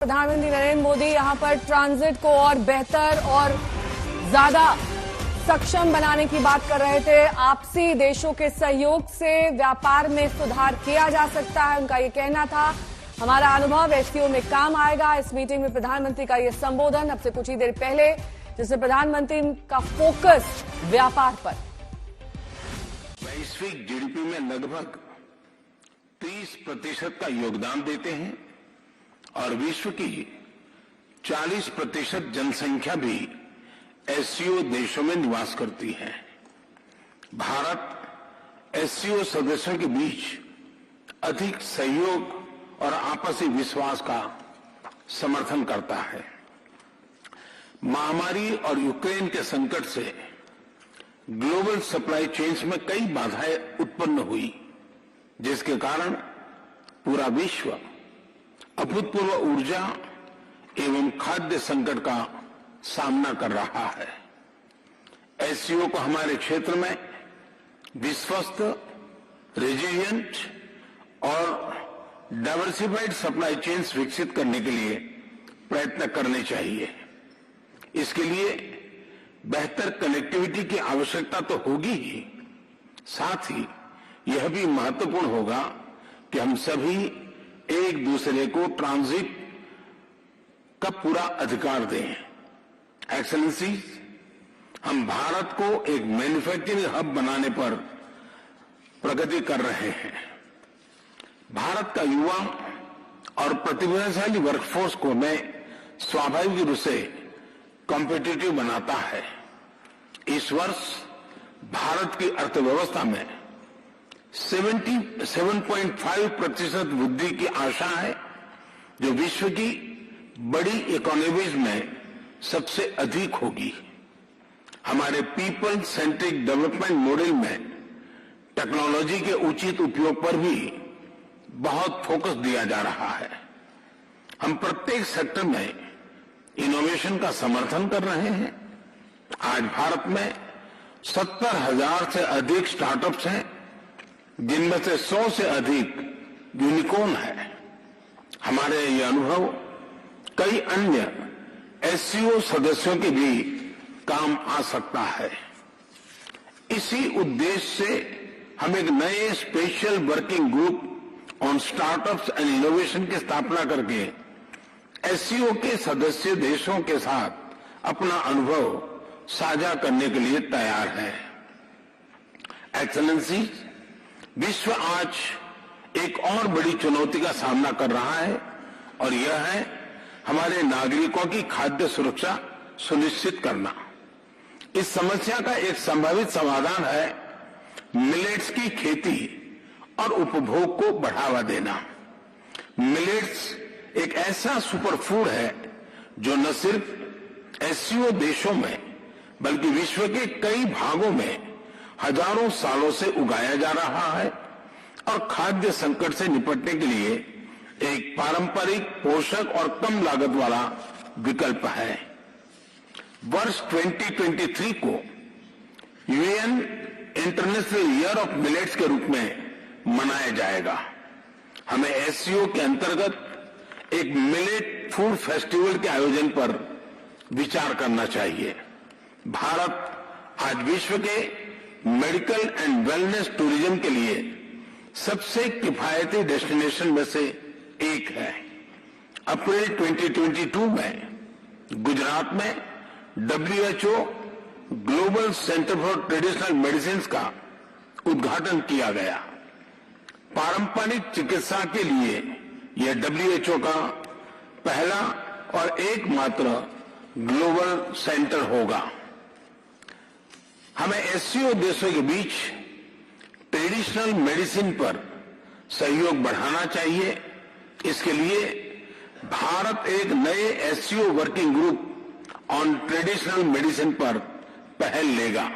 प्रधानमंत्री नरेंद्र मोदी यहां पर ट्रांजिट को और बेहतर और ज्यादा सक्षम बनाने की बात कर रहे थे। आपसी देशों के सहयोग से व्यापार में सुधार किया जा सकता है, उनका ये कहना था। हमारा अनुभव एससीओ में काम आएगा। इस मीटिंग में प्रधानमंत्री का ये संबोधन अब से कुछ ही देर पहले, जिसमें प्रधानमंत्री का फोकस व्यापार पर। वैश्विक जीडीपी में लगभग 30% का योगदान देते हैं और विश्व की 40% जनसंख्या भी एससीओ देशों में निवास करती है। भारत एससीओ सदस्यों के बीच अधिक सहयोग और आपसी विश्वास का समर्थन करता है। महामारी और यूक्रेन के संकट से ग्लोबल सप्लाई चेन्स में कई बाधाएं उत्पन्न हुई, जिसके कारण पूरा विश्व अभूतपूर्व ऊर्जा एवं खाद्य संकट का सामना कर रहा है। एससीओ को हमारे क्षेत्र में विश्वस्त, रेजिलिएंट और डाइवर्सिफाइड सप्लाई चेन्स विकसित करने के लिए प्रयत्न करने चाहिए। इसके लिए बेहतर कनेक्टिविटी की आवश्यकता तो होगी ही, साथ ही यह भी महत्वपूर्ण होगा कि हम सभी एक दूसरे को ट्रांजिट का पूरा अधिकार दें। एक्सेलेंसी, हम भारत को एक मैन्युफैक्चरिंग हब बनाने पर प्रगति कर रहे हैं। भारत का युवा और प्रतिभाशाली वर्कफोर्स को मैं स्वाभाविक रूप से कॉम्पिटिटिव बनाता है। इस वर्ष भारत की अर्थव्यवस्था में 7.5% वृद्धि की आशा है, जो विश्व की बड़ी इकोनॉमीज में सबसे अधिक होगी। हमारे पीपल सेंट्रिक डेवलपमेंट मॉडल में टेक्नोलॉजी के उचित उपयोग पर भी बहुत फोकस दिया जा रहा है। हम प्रत्येक सेक्टर में इनोवेशन का समर्थन कर रहे हैं। आज भारत में 70,000 से अधिक स्टार्टअप्स हैं, जिनमें से 100 से अधिक यूनिकॉर्न है। हमारे ये अनुभव कई अन्य एससीओ सदस्यों के भी काम आ सकता है। इसी उद्देश्य से हम एक नए special working group on startups and innovation की स्थापना करके एससीओ के सदस्य देशों के साथ अपना अनुभव साझा करने के लिए तैयार है। एक्सेलेंसी, विश्व आज एक और बड़ी चुनौती का सामना कर रहा है और यह है हमारे नागरिकों की खाद्य सुरक्षा सुनिश्चित करना। इस समस्या का एक संभावित समाधान है मिलेट्स की खेती और उपभोग को बढ़ावा देना। मिलेट्स एक ऐसा सुपर फूड है जो न सिर्फ एससीओ देशों में बल्कि विश्व के कई भागों में हजारों सालों से उगाया जा रहा है और खाद्य संकट से निपटने के लिए एक पारंपरिक, पोषक और कम लागत वाला विकल्प है। वर्ष 2023 को UN international year of millets के रूप में मनाया जाएगा। हमें एससीओ के अंतर्गत एक मिलेट फूड फेस्टिवल के आयोजन पर विचार करना चाहिए। भारत आज विश्व के मेडिकल एंड वेलनेस टूरिज्म के लिए सबसे किफायती डेस्टिनेशन में से एक है। अप्रैल 2022 में गुजरात में WHO global centre for traditional medicine का उद्घाटन किया गया। पारंपरिक चिकित्सा के लिए यह WHO का पहला और एकमात्र ग्लोबल सेंटर होगा। हमें एससीओ देशों के बीच ट्रेडिशनल मेडिसिन पर सहयोग बढ़ाना चाहिए। इसके लिए भारत एक नए SCO working group on traditional medicine पर पहल लेगा।